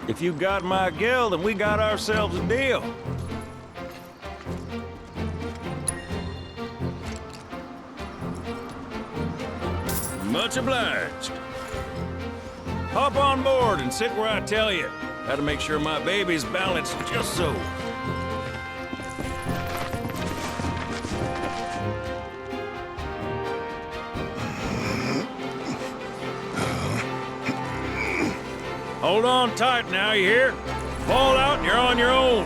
If you got my gil, then we got ourselves a deal. Much obliged. Hop on board and sit where I tell you. Gotta make sure my baby's balanced just so. Hold on tight now, you hear? Fall out and you're on your own.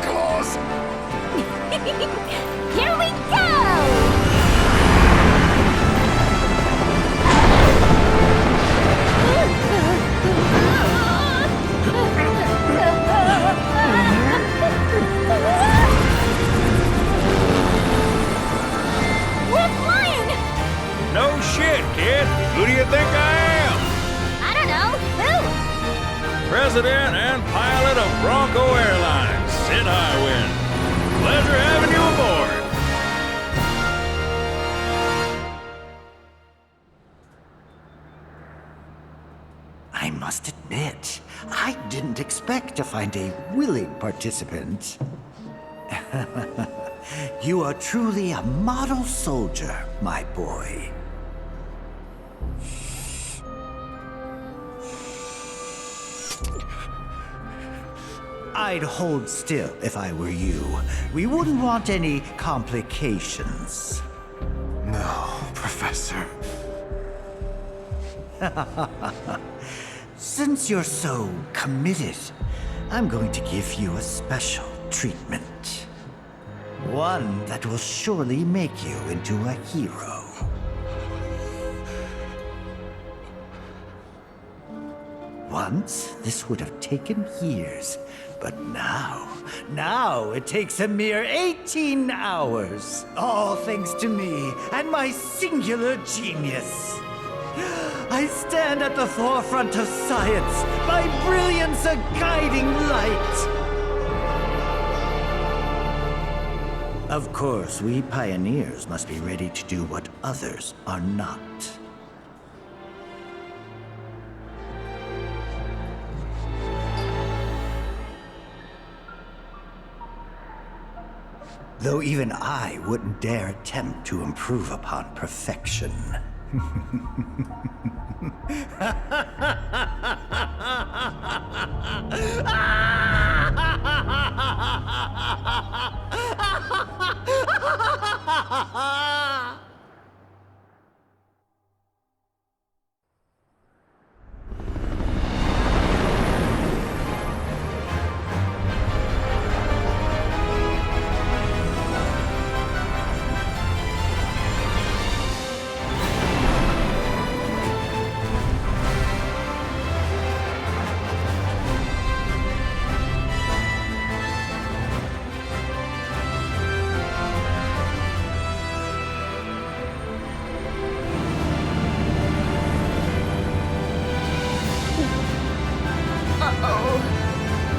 Claws! Here we go! We're flying! No shit, kid. Who do you think I am? I don't know. Who? President and pilot of Bronco Airlines, Sid Highwind. Pleasure having you aboard. I must admit, I didn't expect to find a willing participant. You are truly a model soldier, my boy. I'd hold still if I were you. We wouldn't want any complications. No, Professor. Since you're so committed, I'm going to give you a special treatment. One that will surely make you into a hero. Once, this would have taken years, but now it takes a mere 18 hours. All thanks to me and my singular genius. I stand at the forefront of science, my brilliance a guiding light. Of course, we pioneers must be ready to do what others are not. Though even I wouldn't dare attempt to improve upon perfection.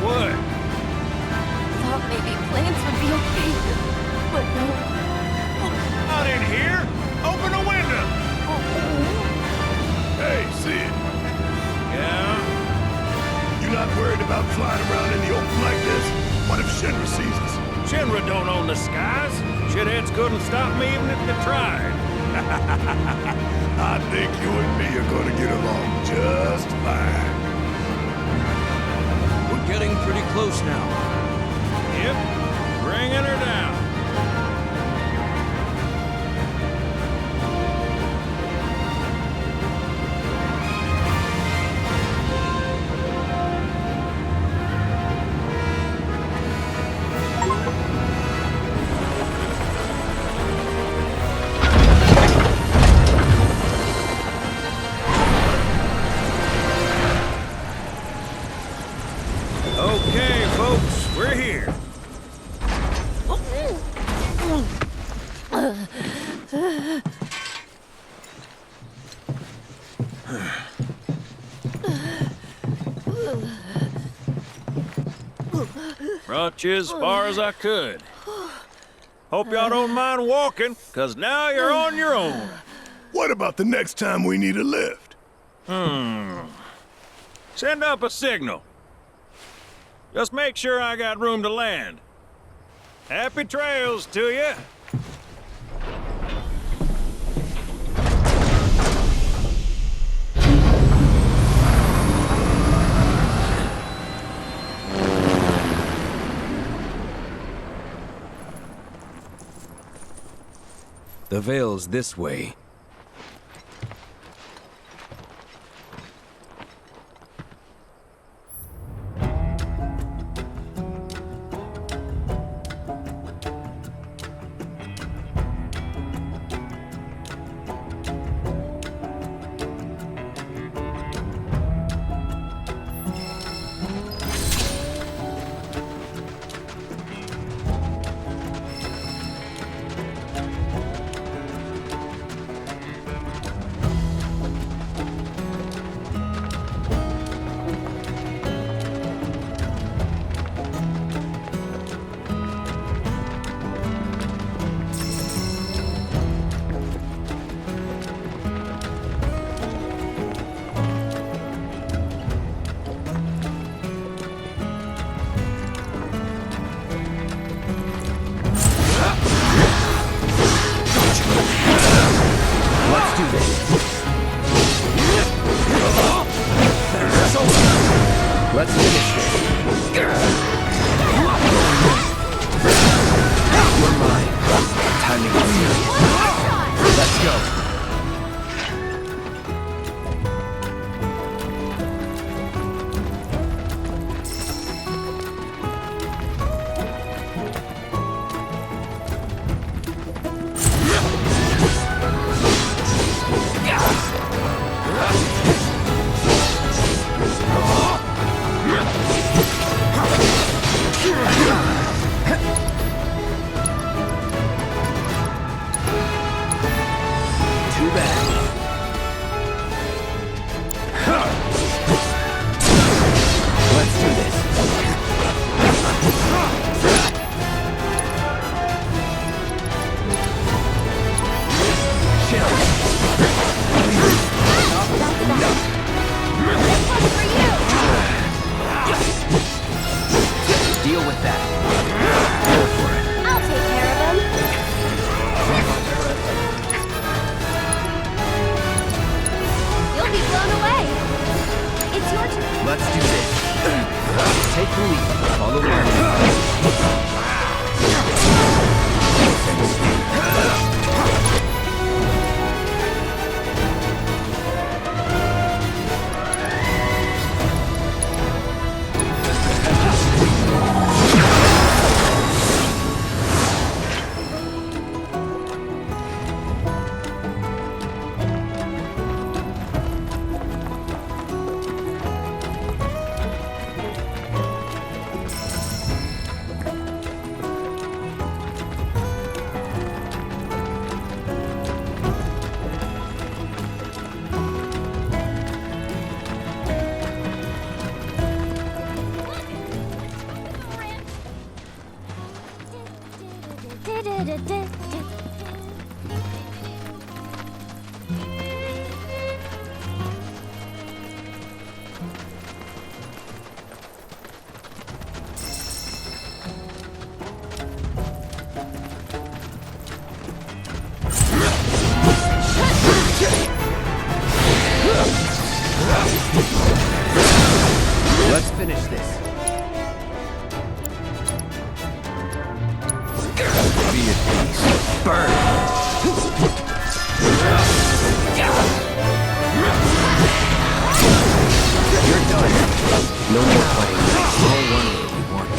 What? Thought maybe planes would be okay, but no. Not in here. Open the window. Hey, Sid, Yeah? you not worried about flying around in the open like this? What if Shinra sees us? Shinra don't own the skies. Shitheads couldn't stop me even if they tried. I think you and me are gonna get along just fine. We're getting pretty close now. Yep. Bringing her down. Okay, folks, we're here. Brought you as far as I could. Hope y'all don't mind walking, 'cause now you're on your own. What about the next time we need a lift? Send up a signal. Just make sure I got room to land. Happy trails to you. The Vale's this way. Let's finish this. You're mine. Time to get serious. Let's go. Let's do this. Take the lead. Follow my lead. Let's finish this. Be at peace. Burn! You're done. No more fighting. All one way we want.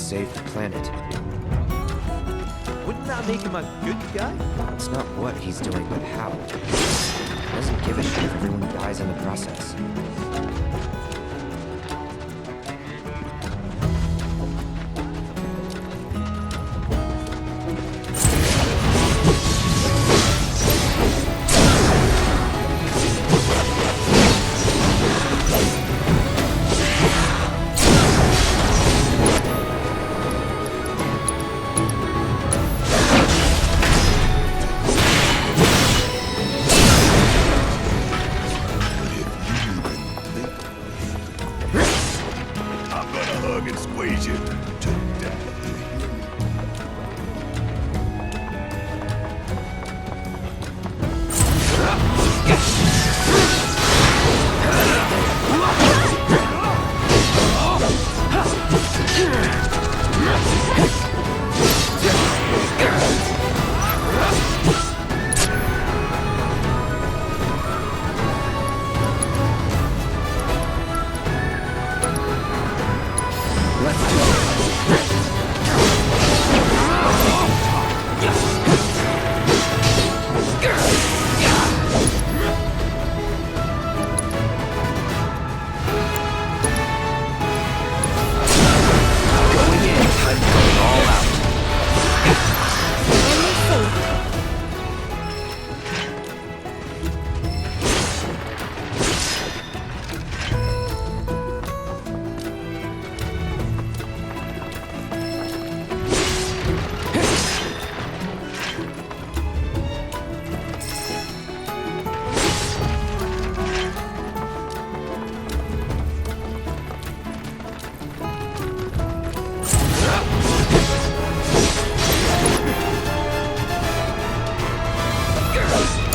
save the planet. Wouldn't that make him a good guy? It's not what he's doing, but how. He doesn't give a shit if everyone dies in the process. I'm gonna hug and squeeze you to death.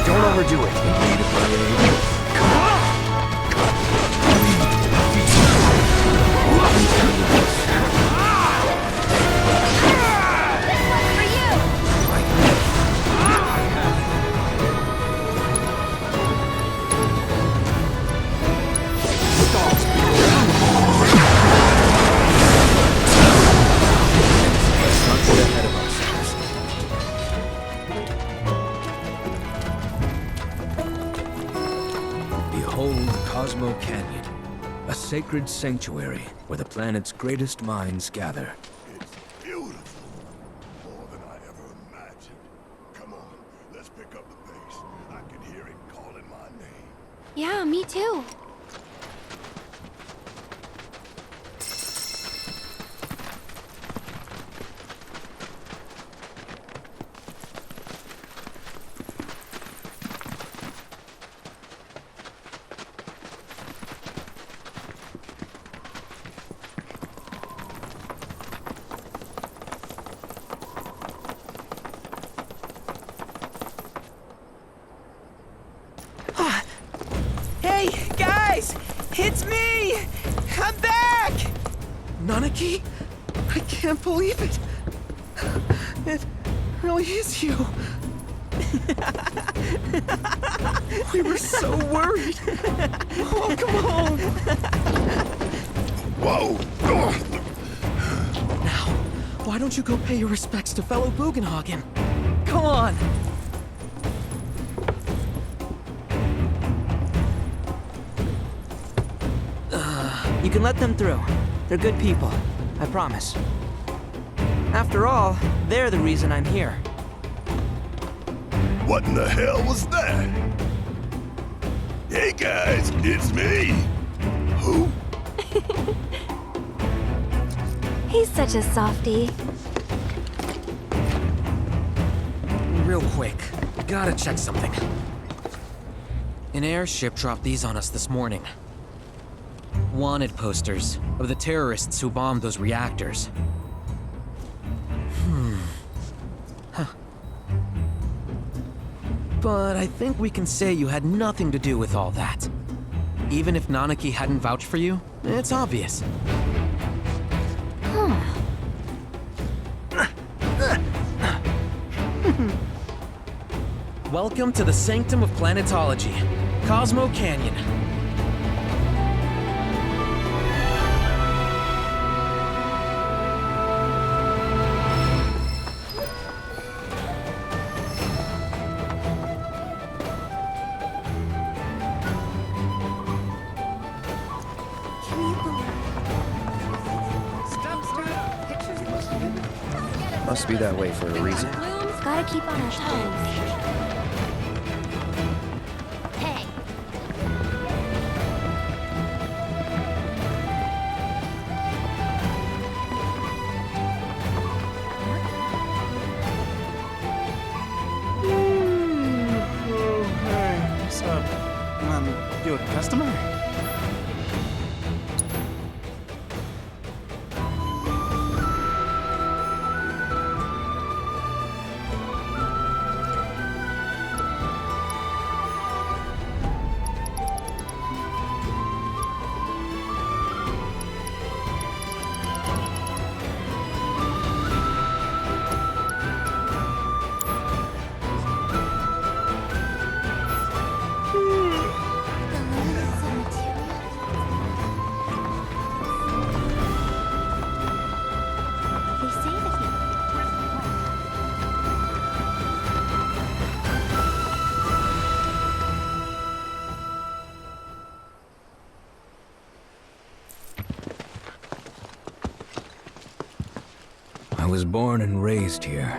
Don't overdo it. For you! Let's not get ahead of ourselves. Behold Cosmo Canyon, a sacred sanctuary where the planet's greatest minds gather. It's beautiful. More than I ever imagined. Come on, let's pick up the pace. I can hear it calling my name. Yeah, me too. Hey, guys! It's me! I'm back! Nanaki? I can't believe it! It really is you! We were so worried! Welcome home! Whoa! Now, why don't you go pay your respects to fellow Bugenhagen? Come on! You can let them through. They're good people. I promise. After all, they're the reason I'm here. What in the hell was that? Hey guys, it's me! Who? He's such a softie. Real quick, gotta check something. An airship dropped these on us this morning. Wanted posters of the terrorists who bombed those reactors. Huh. But I think we can say you had nothing to do with all that. Even if Nanaki hadn't vouched for you, it's obvious. Welcome to the sanctum of planetology, Cosmo Canyon. Must be that way for a reason. Bloom's gotta keep on our toes. Hey. So, you a customer? I was born and raised here,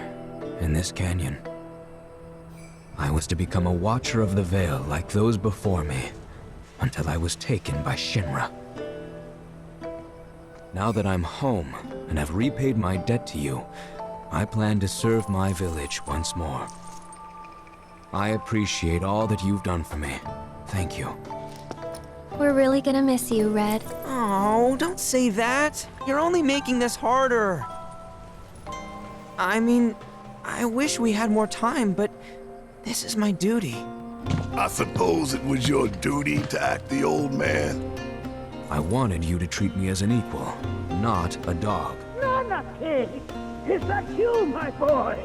in this canyon. I was to become a watcher of the Vale like those before me, until I was taken by Shinra. Now that I'm home and have repaid my debt to you, I plan to serve my village once more. I appreciate all that you've done for me. Thank you. We're really gonna miss you, Red. Oh, don't say that. You're only making this harder. I mean, I wish we had more time, but this is my duty. I suppose it was your duty to act the old man. I wanted you to treat me as an equal, not a dog. Nana King! Is that you, my boy?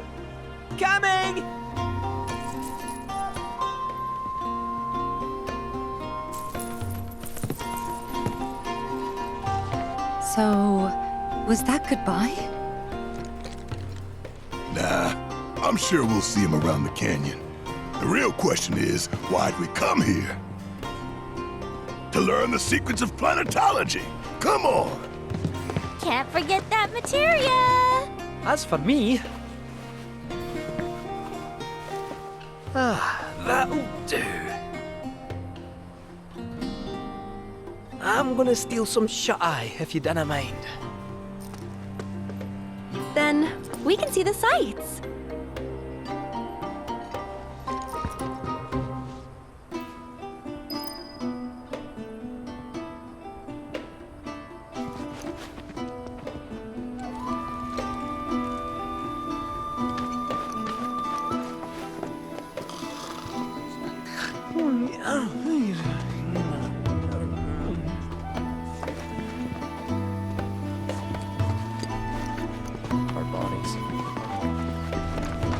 Coming! So, was that goodbye? Nah, I'm sure we'll see him around the canyon. The real question is, why'd we come here? To learn the secrets of planetology. Come on! Can't forget that materia! As for me... that'll do. I'm gonna steal some shut-eye, if you don't mind. Then we can see the sights. Our bodies.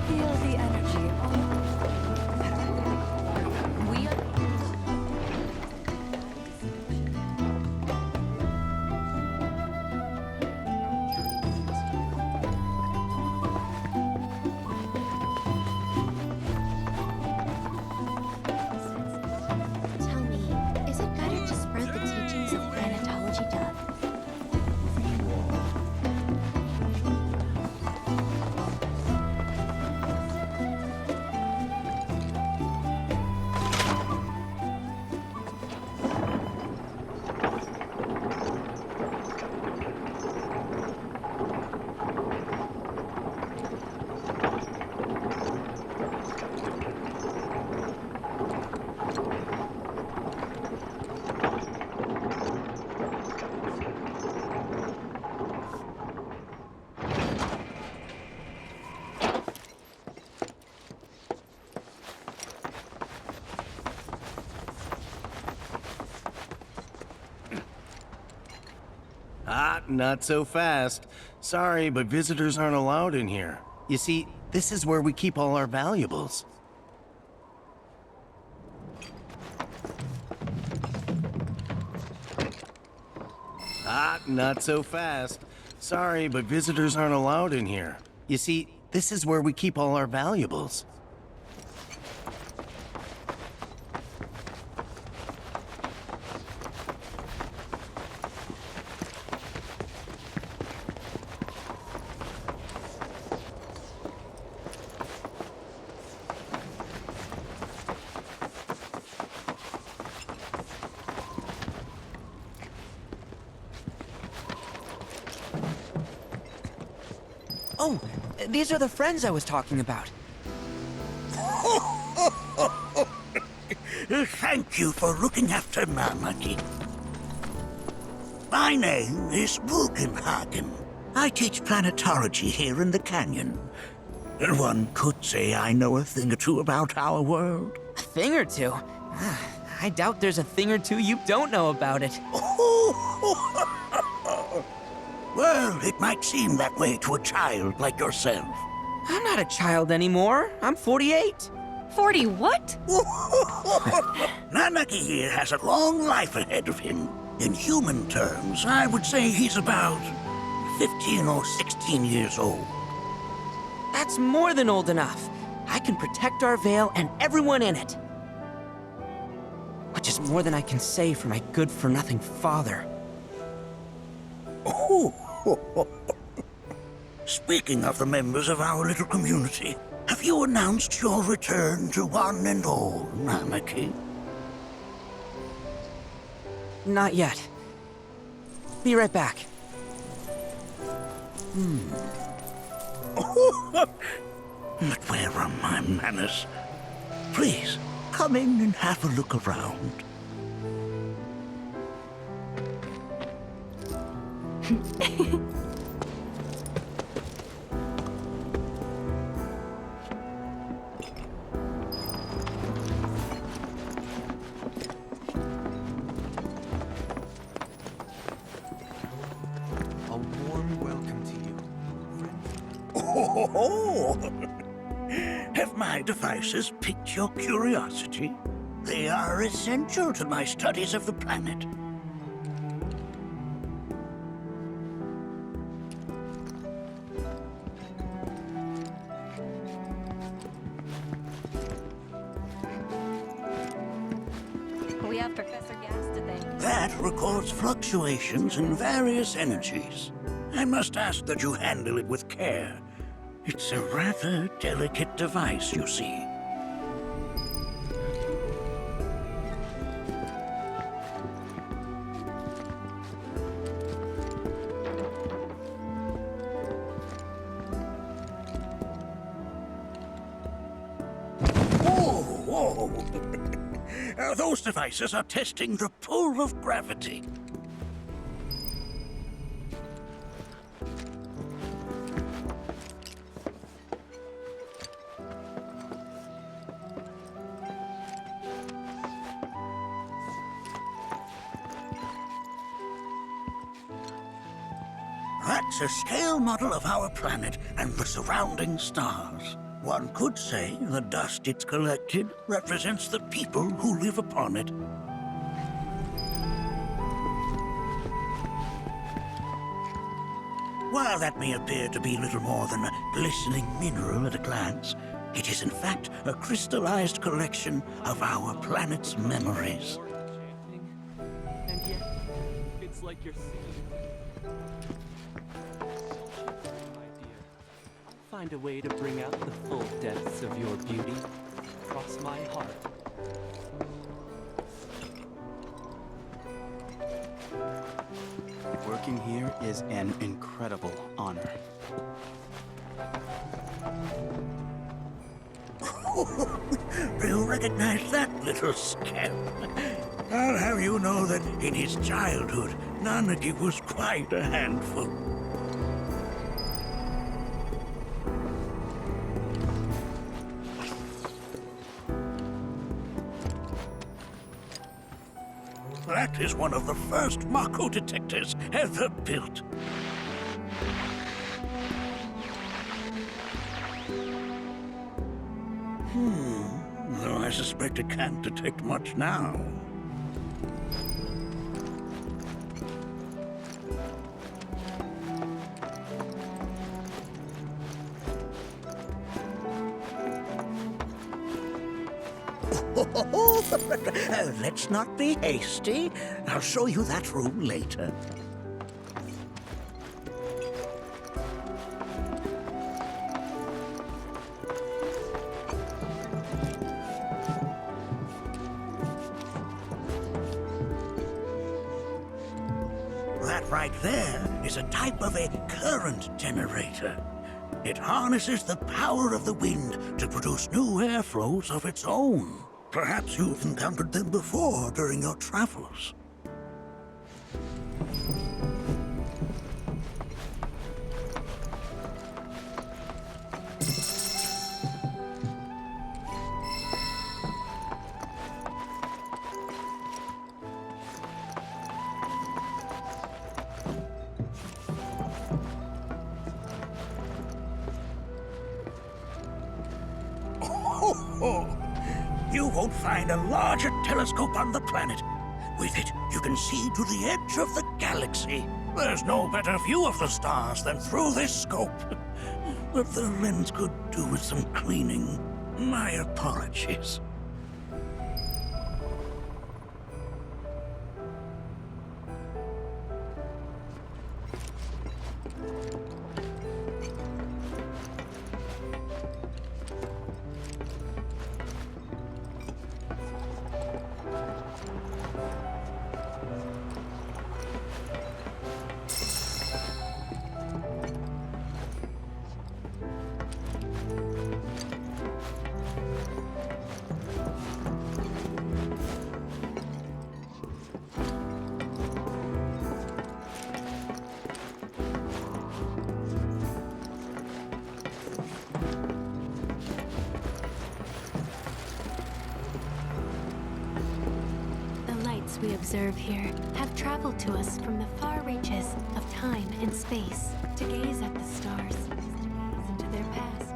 Feel the energy. We are... Tell me, is it better to spread the teachings of planetology to Not so fast. Sorry, but visitors aren't allowed in here. You see, this is where we keep all our valuables. Not so fast. Sorry, but visitors aren't allowed in here. You see, this is where we keep all our valuables. Oh, these are the friends I was talking about. Thank you for looking after Nanaki. My name is Bugenhagen. I teach planetology here in the canyon. One could say I know a thing or two about our world. A thing or two? I doubt there's a thing or two you don't know about it. Well, it might seem that way to a child like yourself. I'm not a child anymore. I'm 48. 40 what? Nanaki here has a long life ahead of him. In human terms, I would say he's about 15 or 16 years old. That's more than old enough. I can protect our Vale and everyone in it. Which is more than I can say for my good-for-nothing father. Speaking of the members of our little community, have you announced your return to one and all, Nanaki? Not yet. Be right back. But where are my manners? Please, come in and have a look around. A warm welcome to you. Have my devices piqued your curiosity? They are essential to my studies of the planet. We have Professor Gas to thank. That records fluctuations in various energies. I must ask that you handle it with care. It's a rather delicate device, you see. Whoa! Those devices are testing the pull of gravity. That's a scale model of our planet and the surrounding stars. One could say the dust it's collected represents the people who live upon it. While that may appear to be little more than a glistening mineral at a glance, it is in fact a crystallized collection of our planet's memories. And yet, it's like you're seeing. Find a way to bring out the full depths of your beauty. Cross my heart. Working here is an incredible honor. You recognize that little scamp? I'll have you know that in his childhood, Nanaki was quite a handful. That is one of the first Mako detectors ever built. Though I suspect it can't detect much now. Let's not be hasty. I'll show you that room later. That right there is a type of a current generator. It harnesses the power of the wind to produce new airflows of its own. Perhaps you've encountered them before during your travels. You won't find a larger telescope on the planet. With it, you can see to the edge of the galaxy. There's no better view of the stars than through this scope. But the lens could do with some cleaning. My apologies. We observe here have traveled to us from the far reaches of time and space to gaze at the stars, to gaze into their past.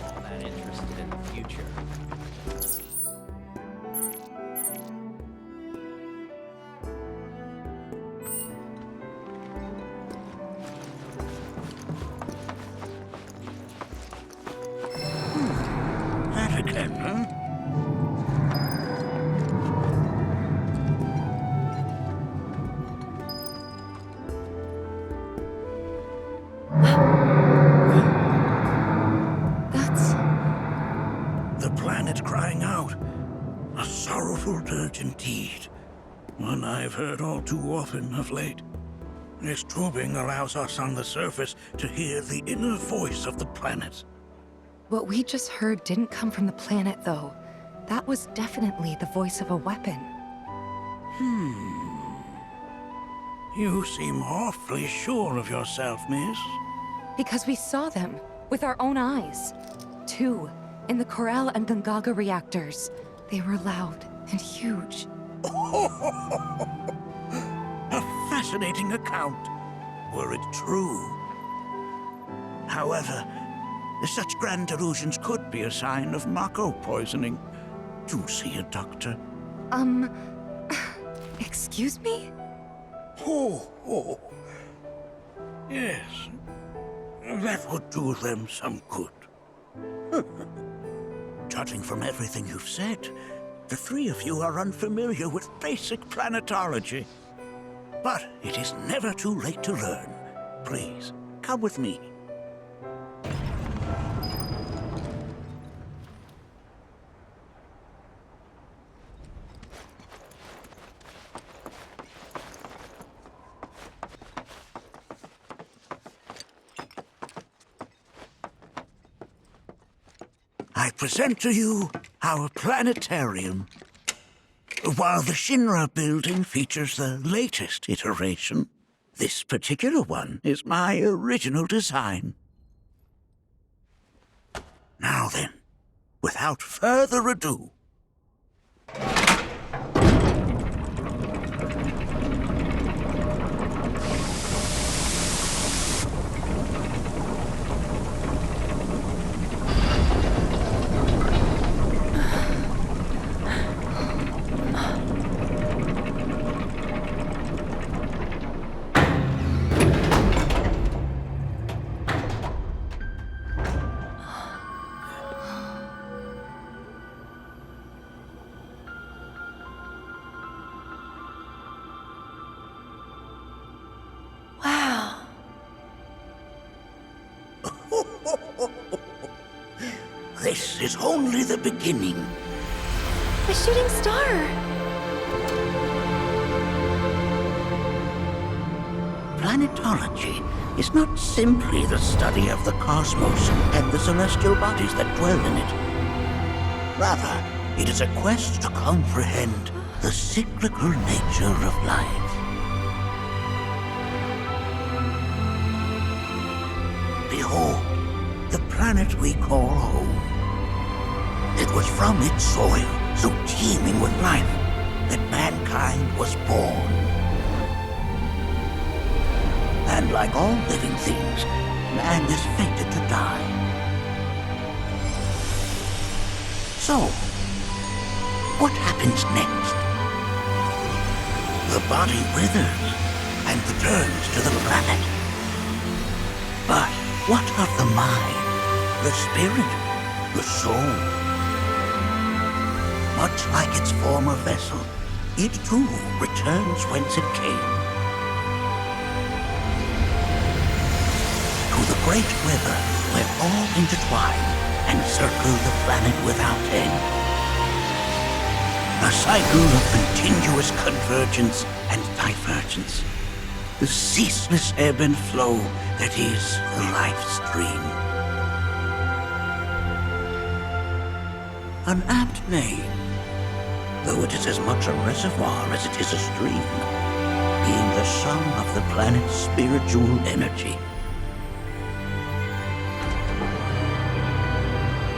All that interested in the future. Indeed. One I've heard all too often of late. This tubing allows us on the surface to hear the inner voice of the planet. What we just heard didn't come from the planet, though. That was definitely the voice of a weapon. You seem awfully sure of yourself, miss. Because we saw them, with our own eyes. 2, in the Corel and Gungaga reactors. They were loud and huge. A fascinating account, were it true. However, such grand delusions could be a sign of Mako poisoning. Do see a doctor. Excuse me? Oh. Yes. That would do them some good. Judging from everything you've said, the 3 of you are unfamiliar with basic planetology. But it is never too late to learn. Please, come with me. I present to you our planetarium. While the Shinra building features the latest iteration, this particular one is my original design. Now then, without further ado, this is only the beginning. A shooting star! planetology is not simply the study of the cosmos and the celestial bodies that dwell in it. Rather, it is a quest to comprehend the cyclical nature of life. Behold, the planet we call home. It was from its soil, so teeming with life, that mankind was born. And like all living things, man is fated to die. So, what happens next? The body withers and returns to the planet. But what of the mind, the spirit, the soul? Much like its former vessel, it too returns whence it came. To the great river where all intertwine and circle the planet without end. A cycle of continuous convergence and divergence. The ceaseless ebb and flow that is the life stream. An apt name, though it is as much a reservoir as it is a stream, being the sum of the planet's spiritual energy.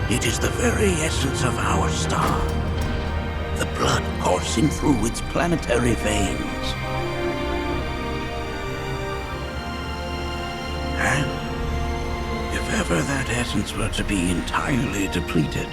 It is the very essence of our star, the blood coursing through its planetary veins. And if ever that essence were to be entirely depleted,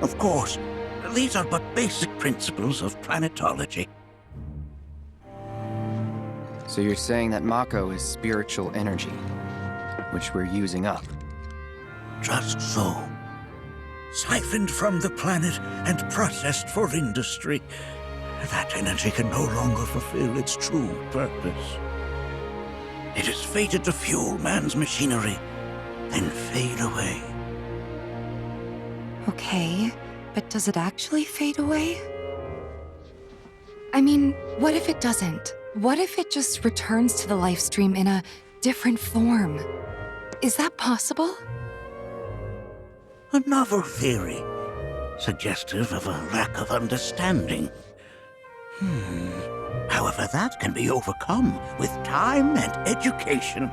of course, these are but basic principles of planetology. So you're saying that Mako is spiritual energy, which we're using up? Just so. Siphoned from the planet and processed for industry, that energy can no longer fulfill its true purpose. It is fated to fuel man's machinery, then fade away. Okay, but does it actually fade away? I mean, what if it doesn't? What if it just returns to the life stream in a different form? Is that possible? A novel theory, suggestive of a lack of understanding. However, that can be overcome with time and education.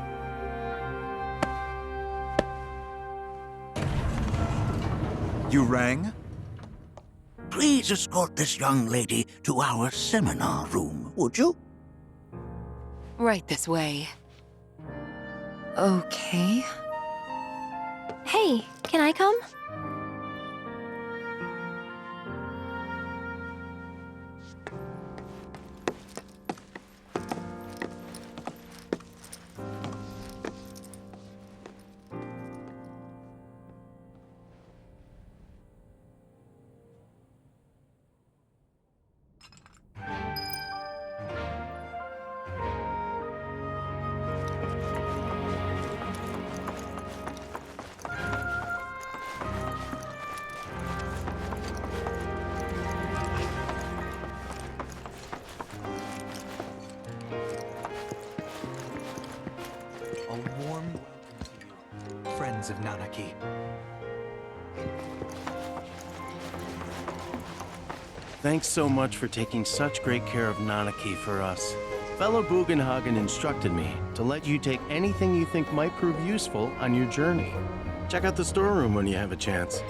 You rang? Please escort this young lady to our seminar room, would you? Right this way. Okay. Hey, can I come? A warm welcome to you, friends of Nanaki. Thanks so much for taking such great care of Nanaki for us. Fellow Bugenhagen instructed me to let you take anything you think might prove useful on your journey. Check out the storeroom when you have a chance.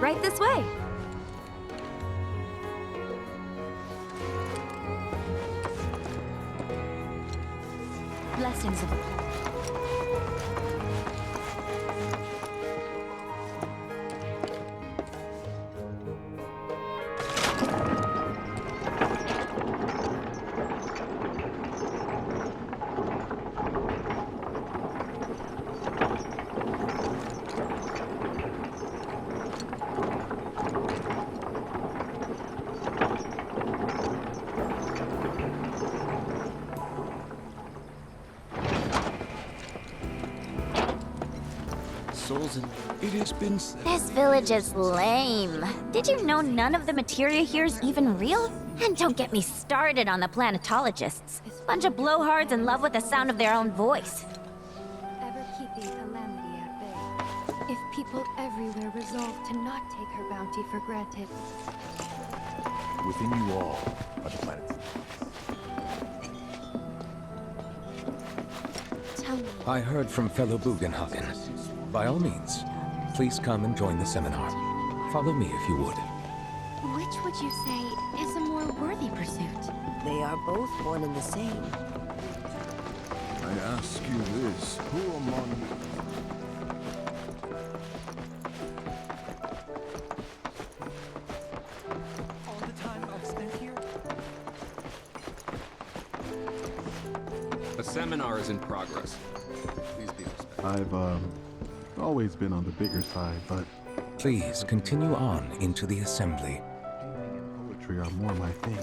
Right this way. Blessings of the It has been said. This village is lame. Did you know none of the materia here is even real? And don't get me started on the planetologists. Bunch of blowhards in love with the sound of their own voice. Ever keeping calamity at bay. If people everywhere resolve to not take her bounty for granted. Within you all are the planets. Tell me. I heard from fellow Bugenhagen. By all means, please come and join the seminar. Follow me if you would. Which would you say is a more worthy pursuit? They are both one and the same. I ask you this, who among you? All the time I've spent here? A seminar is in progress. Please be respectful. I've, always been on the bigger side, but Please continue on into the assembly. poetry are more my thing.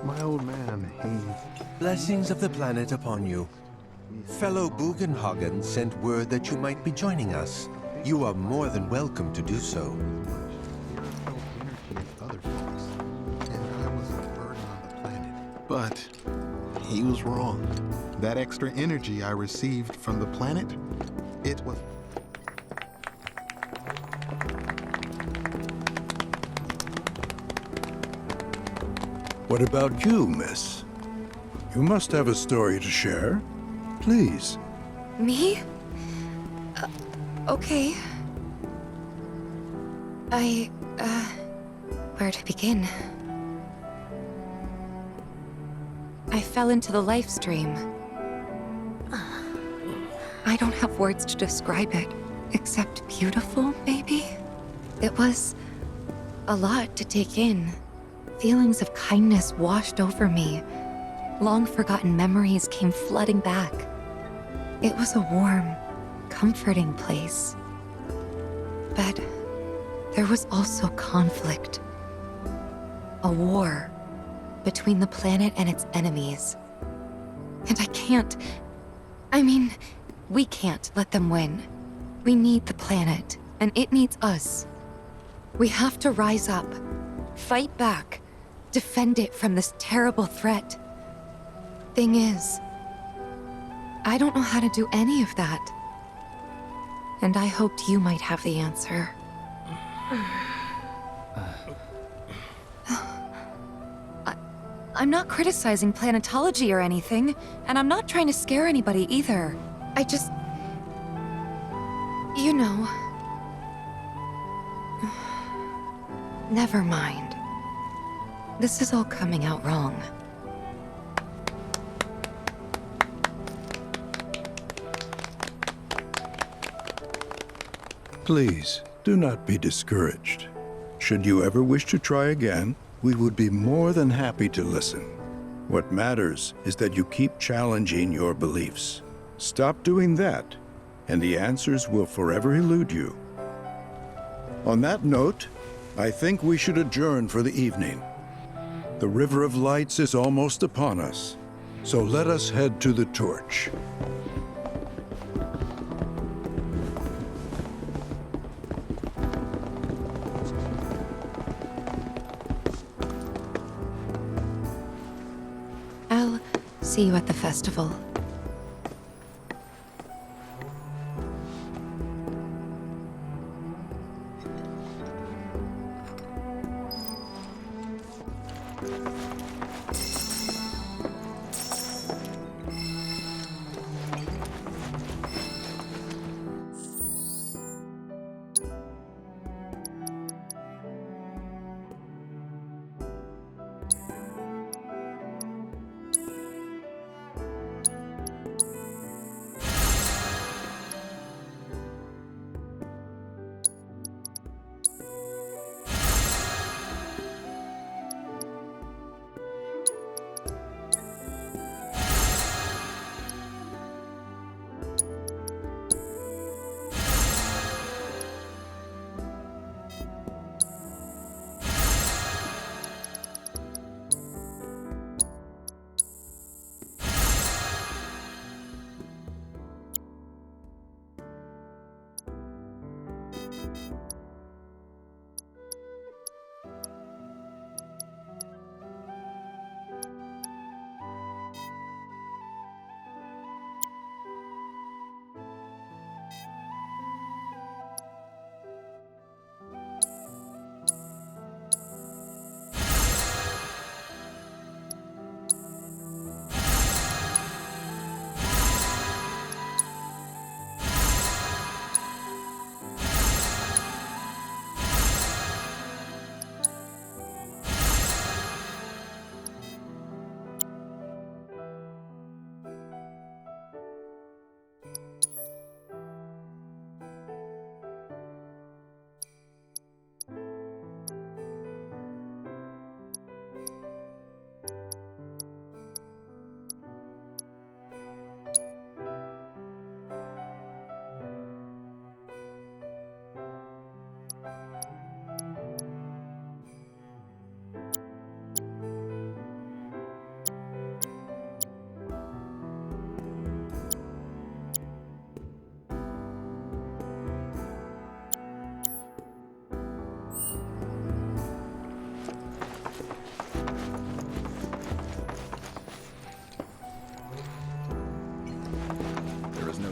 My old man, Hayes. Blessings of the planet upon you. Fellow Bugenhagen sent word that you might be joining us. You are more than welcome to do so. Other folks, and I was a burden on the planet. But he was wrong. That extra energy I received from the planet, it was... What about you, miss? You must have a story to share. Please. Me? Okay. Where to begin? I fell into the life stream. I don't have words to describe it, except beautiful, maybe? It was a lot to take in. Feelings of kindness washed over me. Long-forgotten memories came flooding back. It was a warm, comforting place. But there was also conflict. A war between the planet and its enemies. And we can't let them win. We need the planet, and it needs us. We have to rise up, fight back, defend it from this terrible threat. Thing is, I don't know how to do any of that. And I hoped you might have the answer. I'm not criticizing planetology or anything, and I'm not trying to scare anybody either. I just... You know... Never mind. This is all coming out wrong. Please, do not be discouraged. Should you ever wish to try again, we would be more than happy to listen. What matters is that you keep challenging your beliefs. Stop doing that, and the answers will forever elude you. On that note, I think we should adjourn for the evening. The River of Lights is almost upon us, so let us head to the torch. I'll see you at the festival.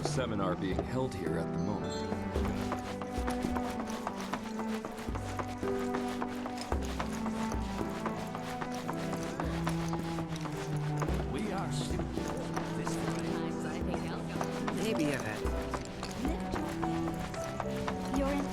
Seminar being held here at the moment. We are this I think I'll go. Maybe I've had. You're in.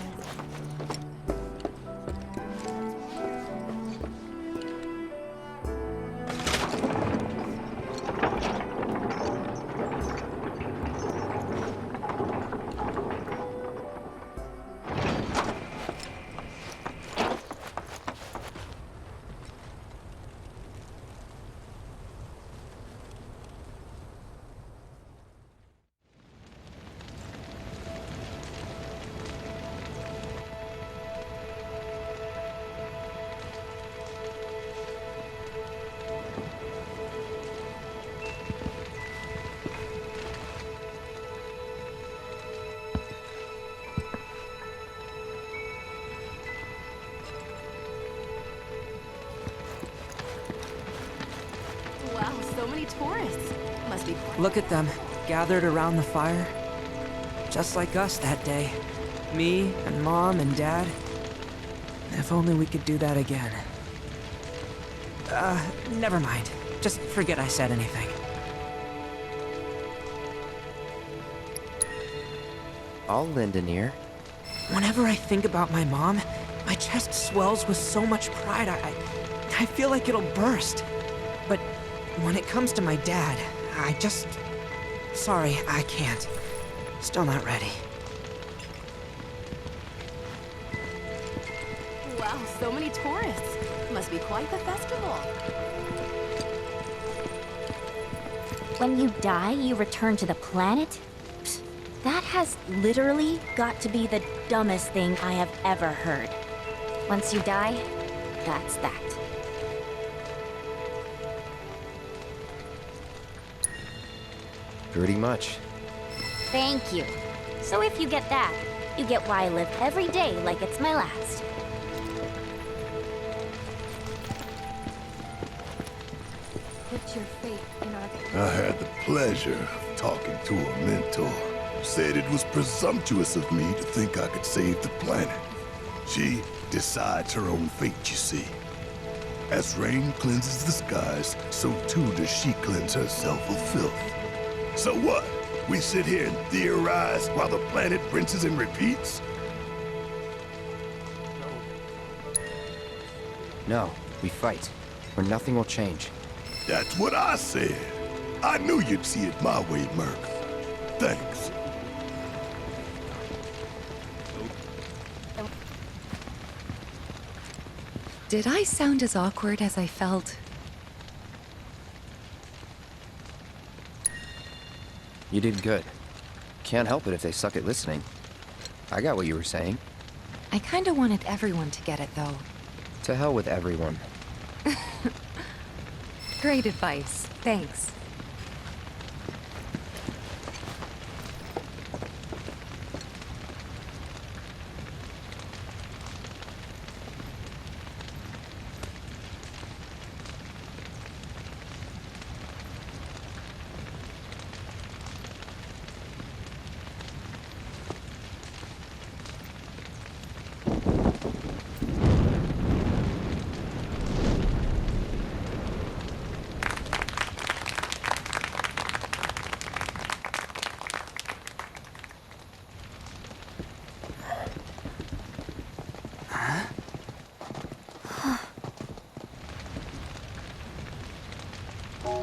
Wow, so many tourists. Must be quite... Look at them, gathered around the fire. Just like us that day. Me and Mom and Dad. If only we could do that again. Never mind. Just forget I said anything. I'll lend an ear. Whenever I think about my mom, my chest swells with so much pride, I feel like it'll burst. But when it comes to my dad, I just... Sorry, I can't. Still not ready. Wow, So many tourists. Must be quite the festival. When you die, you return to the planet? Psst, that has literally got to be the dumbest thing I have ever heard. Once you die, that's that. Pretty much. Thank you. So if you get that, you get why I live every day like it's my last. Put your faith in our... I had the pleasure of talking to a mentor. Said it was presumptuous of me to think I could save the planet. She decides her own fate, you see. As rain cleanses the skies, so too does she cleanse herself of filth. So what? We sit here and theorize while the planet rinses and repeats? No, we fight, or nothing will change. That's what I said. I knew you'd see it my way, Merc. Thanks. Did I sound as awkward as I felt? You did good. Can't help it if they suck at listening. I got what you were saying. I kinda wanted everyone to get it, though. To hell with everyone. Great advice. Thanks.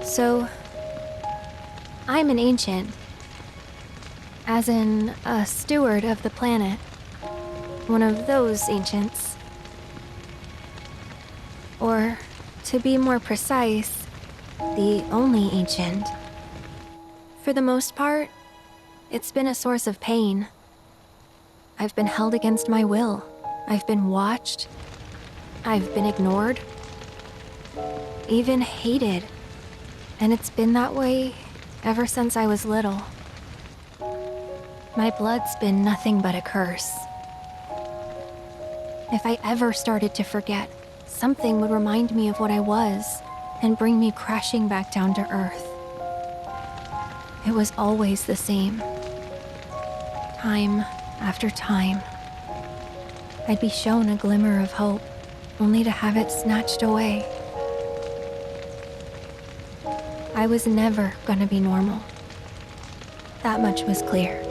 So, I'm an ancient. As in, a steward of the planet. One of those ancients. Or, to be more precise, the only ancient. For the most part, it's been a source of pain. I've been held against my will. I've been watched. I've been ignored. Even hated. And it's been that way ever since I was little. My blood's been nothing but a curse. If I ever started to forget, something would remind me of what I was and bring me crashing back down to earth. It was always the same. Time after time. I'd be shown a glimmer of hope, only to have it snatched away. I was never gonna be normal. That much was clear.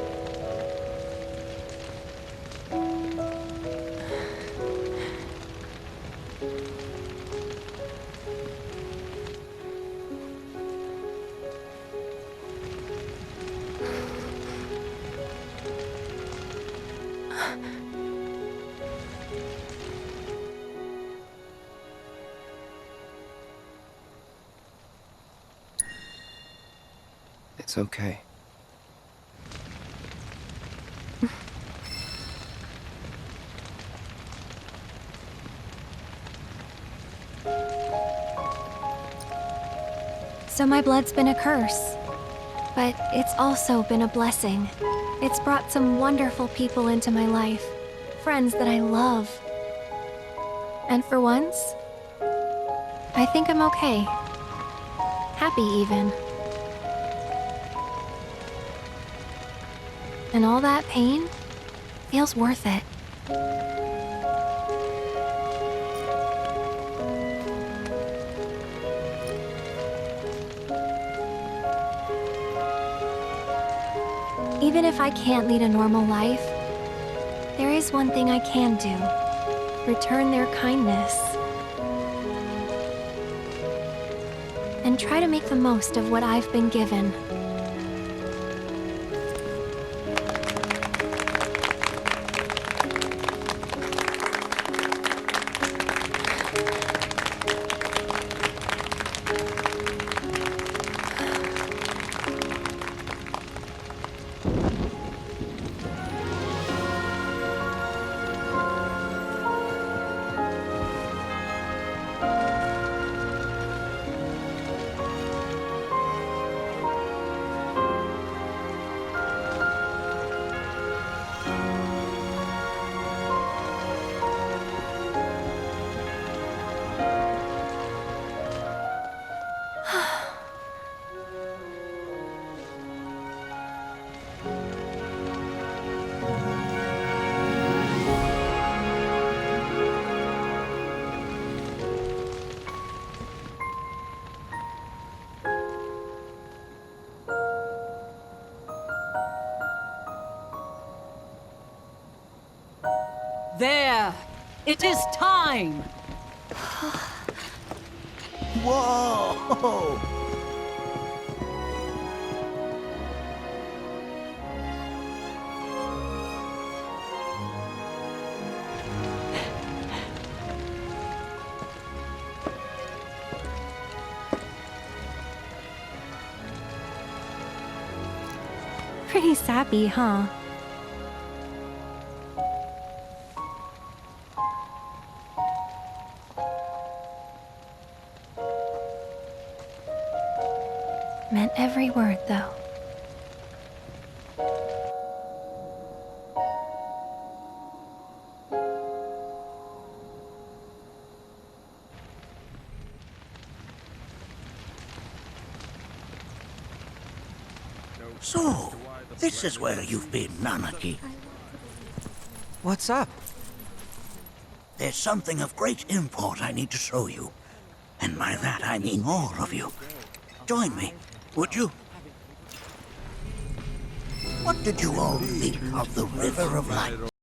It's okay. So my blood's been a curse. But it's also been a blessing. It's brought some wonderful people into my life. Friends that I love. And for once, I think I'm okay. Happy even. And all that pain feels worth it. Even if I can't lead a normal life, there is one thing I can do. Return their kindness. And try to make the most of what I've been given. It is time! Whoa! Pretty sappy, huh? Meant every word, though. So, this is where you've been, Nanaki. What's up? There's something of great import I need to show you. And by that I mean all of you. Join me, would you? What did you all think of the River of Light?